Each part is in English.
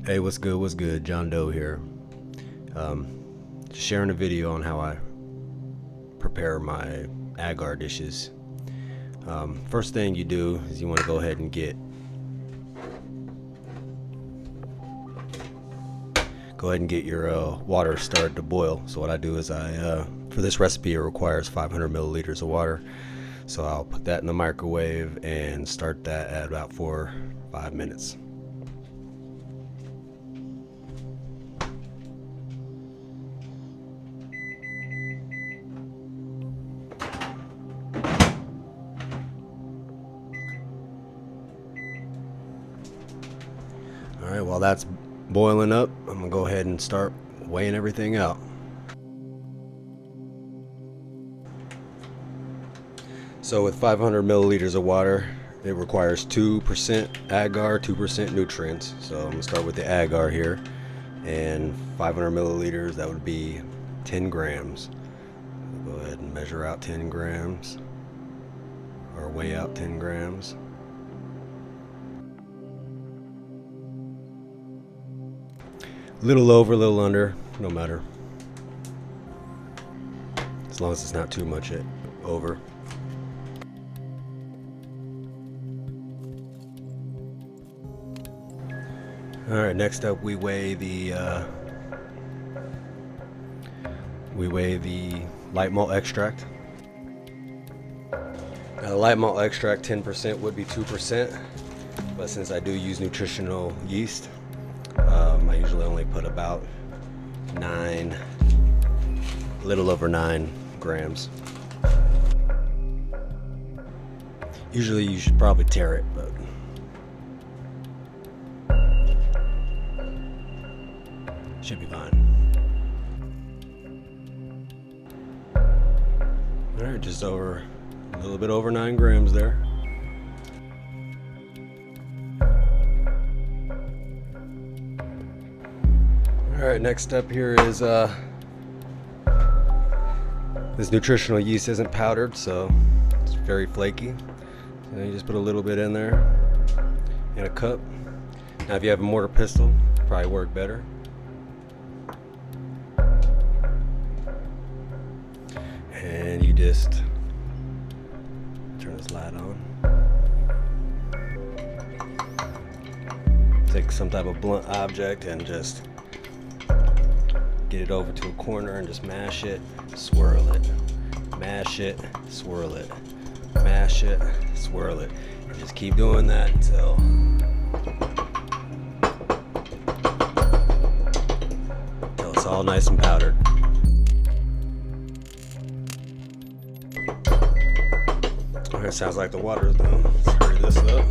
Hey, what's good? What's good? John Doe here. Just sharing a video on how I prepare my agar dishes. First thing you do is you want to go ahead and get your water started to boil. So what I do is for this recipe, it requires 500 milliliters of water. So I'll put that in the microwave and start that at about 4 or 5 minutes. Alright, while that's boiling up, I'm going to go ahead and start weighing everything out. So with 500 milliliters of water, it requires 2% agar, 2% nutrients. So I'm going to start with the agar here. And 500 milliliters, that would be 10 grams. I'll go ahead and measure out 10 grams. Or weigh out 10 grams. A little over, a little under, no matter. As long as it's not too much over. Alright, next up we weigh the light malt extract. Now the light malt extract 10% would be 2%, but since I do use nutritional yeast, I usually only put about a little over 9 grams. Usually you should probably tare it, but should be fine. Alright, just over a little bit over 9 grams there. Alright, next up here is this nutritional yeast isn't powdered, so it's very flaky. So you just put a little bit in there in a cup. Now if you have a mortar pestle, it'll probably work better. And you just turn this light on. Take some type of blunt object and just get it over to a corner and just mash it, swirl it, mash it, swirl it, mash it, swirl it, and just keep doing that until it's all nice and powdered. Alright, sounds like the water's done. Let's hurry this up.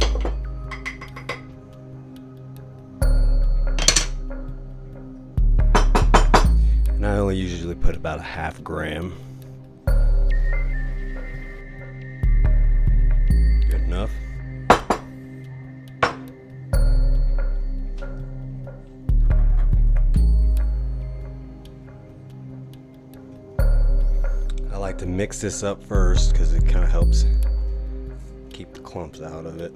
And I only usually put about a half gram. Good enough. I like to mix this up first because it kind of helps keep the clumps out of it.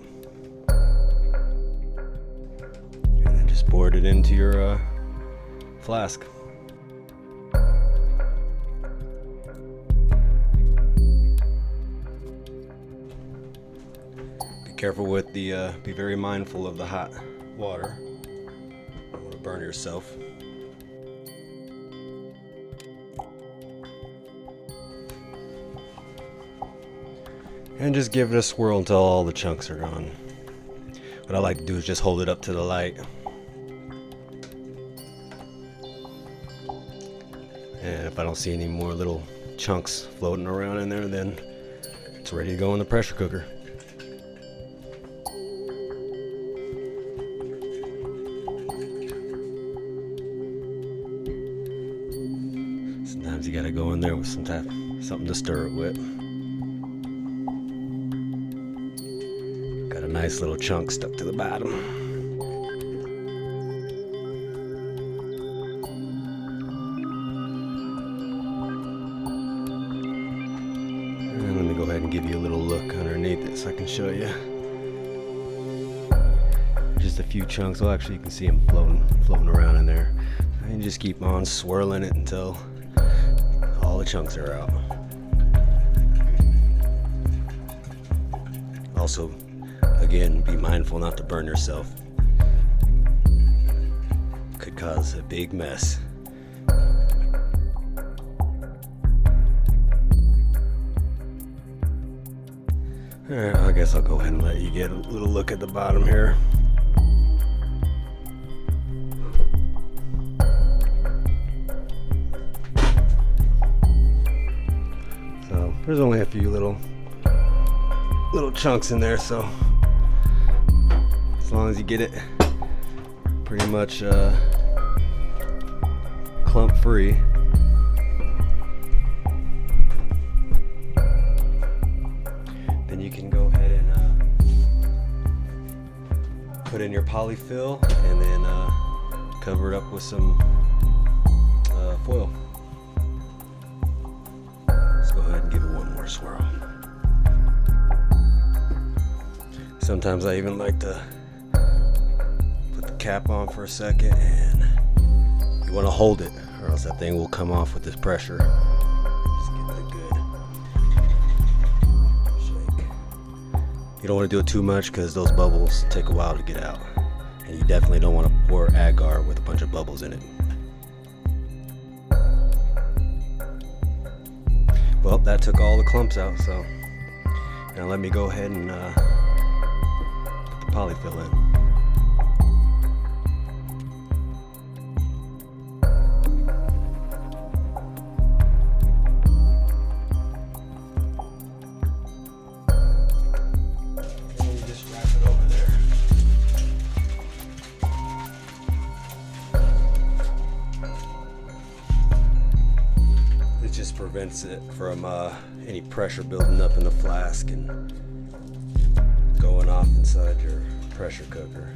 And then just pour it into your flask. Careful with the, be very mindful of the hot water. You don't want to burn yourself. And just give it a swirl until all the chunks are gone. What I like to do is just hold it up to the light. And if I don't see any more little chunks floating around in there, then it's ready to go in the pressure cooker. Sometimes you gotta go in there with something to stir it with. Got a nice little chunk stuck to the bottom. And let me go ahead and give you a little look underneath it so I can show you. just a few chunks. Well, actually, you can see them floating around in there. And just keep on swirling it until all the chunks are out. Also, again, be mindful not to burn yourself. Could cause a big mess. Alright, I guess I'll go ahead and let you get a little look at the bottom here. So there's only a few little chunks in there, so as long as you get it pretty much clump free. Then you can go ahead and put in your polyfill and then cover it up with some foil. Let's go ahead and give it one more swirl. Sometimes I even like to put the cap on for a second, and you want to hold it or else that thing will come off with this pressure. Just give it a good shake. You don't want to do it too much because those bubbles take a while to get out, and you definitely don't want to pour agar with a bunch of bubbles in it. Well, that took all the clumps out, so now let me go ahead and put the polyfill in. And you just wrap it over there. It just prevents it from any pressure building up in the flask and going off inside your pressure cooker.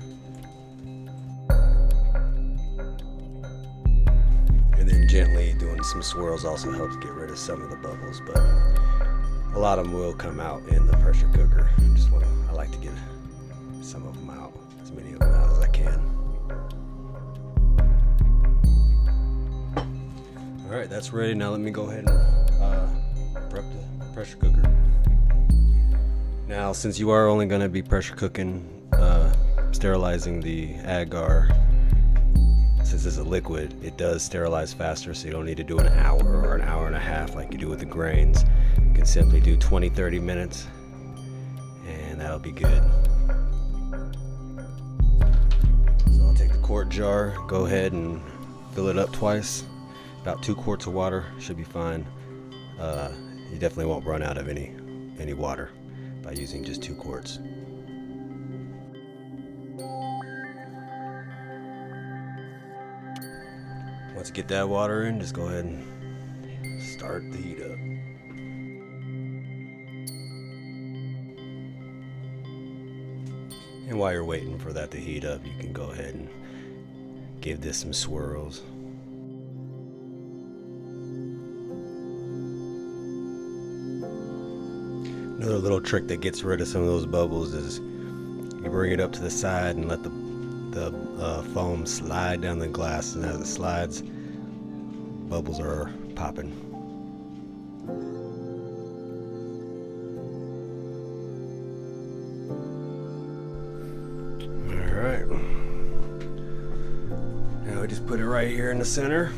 And then gently doing some swirls also helps get rid of some of the bubbles, but a lot of them will come out in the pressure cooker. I like to get some of them out, as many of them out as I can. Alright, that's ready. Now let me go ahead and prep the pressure cooker. Now, since you are only going to be pressure cooking, sterilizing the agar, since it's a liquid, it does sterilize faster, so you don't need to do an hour or an hour and a half like you do with the grains. You can simply do 20-30 minutes, and that'll be good. So I'll take the quart jar, go ahead and fill it up twice. About 2 quarts of water should be fine. You definitely won't run out of any water by using just 2 quarts. Once you get that water in, just go ahead and start the heat up. And while you're waiting for that to heat up, you can go ahead and give this some swirls. Another little trick that gets rid of some of those bubbles is you bring it up to the side and let the foam slide down the glass, and as it slides, bubbles are popping. Alright. Now we just put it right here in the center.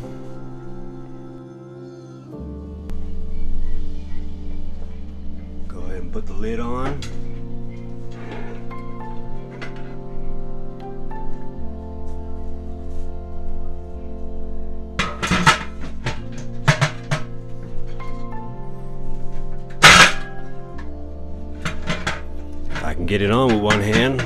Put the lid on. If I can get it on with one hand.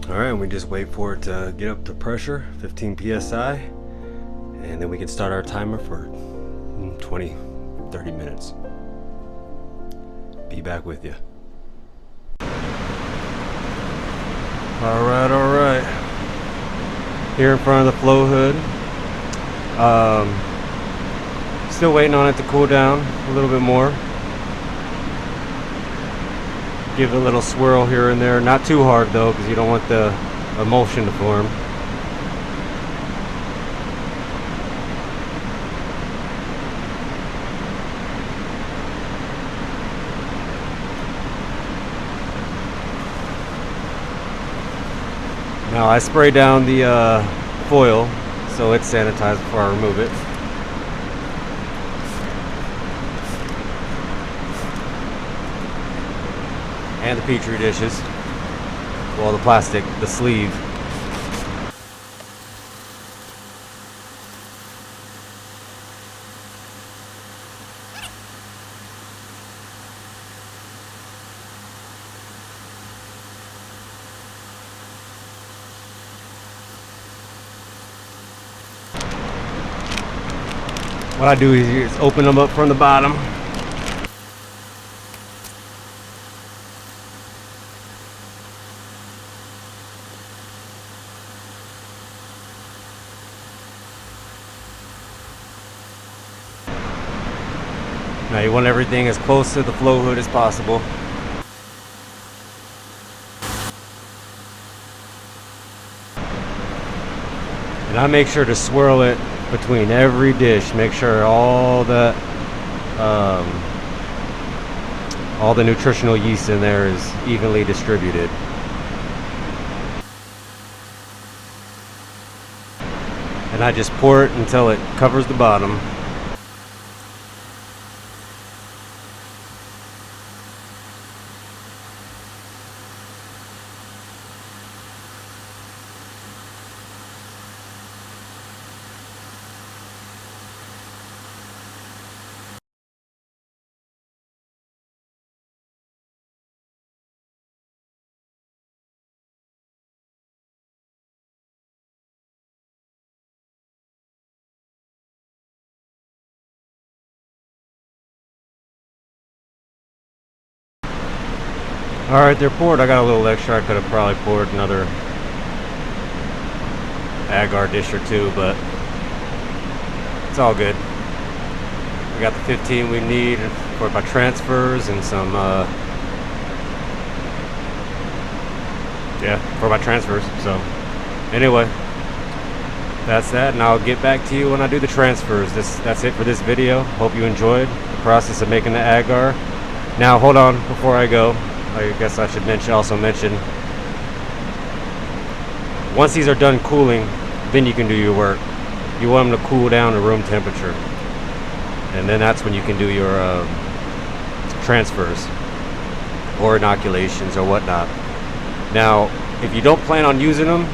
Alright, we just wait for it to get up to pressure, 15 psi, and then we can start our timer for 20-30 minutes. Be back with you. All right. Here in front of the flow hood. Still waiting on it to cool down a little bit more. Give it a little swirl here and there. Not too hard though, because you don't want the emulsion to form. Now I spray down the foil so it's sanitized before I remove it. And the petri dishes. Well, the plastic, the sleeve. What I do is open them up from the bottom. Now you want everything as close to the flow hood as possible. And I make sure to swirl it between every dish. Make sure all the nutritional yeast in there is evenly distributed. And I just pour it until it covers the bottom. Alright, they're poured. I got a little extra. I could have probably poured another Agar dish or two, but it's all good. We got the 15 we need for my transfers and some, for my transfers. So, anyway, that's that, and I'll get back to you when I do the transfers. That's it for this video. Hope you enjoyed the process of making the Agar. Now, hold on, before I go. I guess I should also mention, once these are done cooling, then you can do your work. You want them to cool down to room temperature, and then that's when you can do your transfers or inoculations or whatnot. Now, if you don't plan on using them,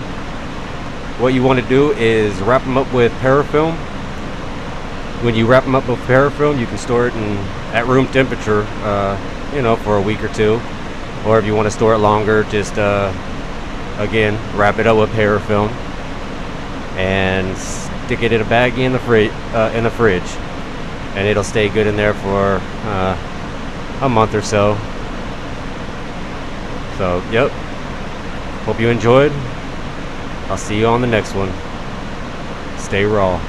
what you want to do is wrap them up with parafilm. When you wrap them up with parafilm, you can store it at room temperature, for a week or two. Or if you want to store it longer, just again, wrap it up with parafilm and stick it in a baggie in the fridge, and it'll stay good in there for a month or so. So, yep. Hope you enjoyed. I'll see you on the next one. Stay raw.